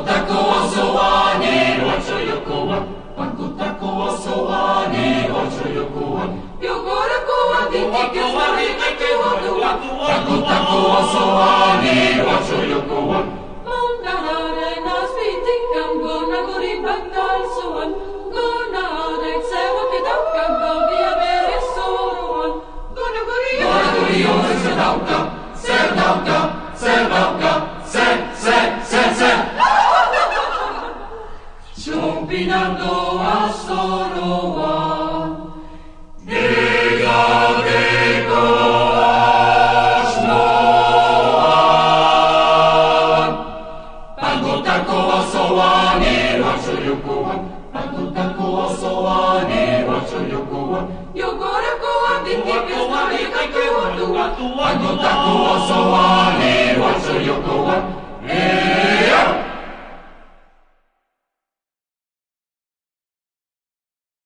tako o soani, hoću jukuvan. Panku tako o soani, hoću jukuvan. Jokora kuvan, tiki kismari, tiki hotuvan. Panku tako o soani, hoću jukuvan. Mondanare nas pitikam, gona gori bagdal suan. Gona arek sevoke daukam, gobija bere soruan. Gona gori ove sedavka, sedavka, sedavka, se. Čumpinam doa soroa, diga diko ašnoan. Panku tako o soani, hoću jukuvan. Panku tako o soani, hoću jukuvan. Jokora kuvan, tiki kismari, tiki hotuvan. Panku tako o soani, hoću jukuvan.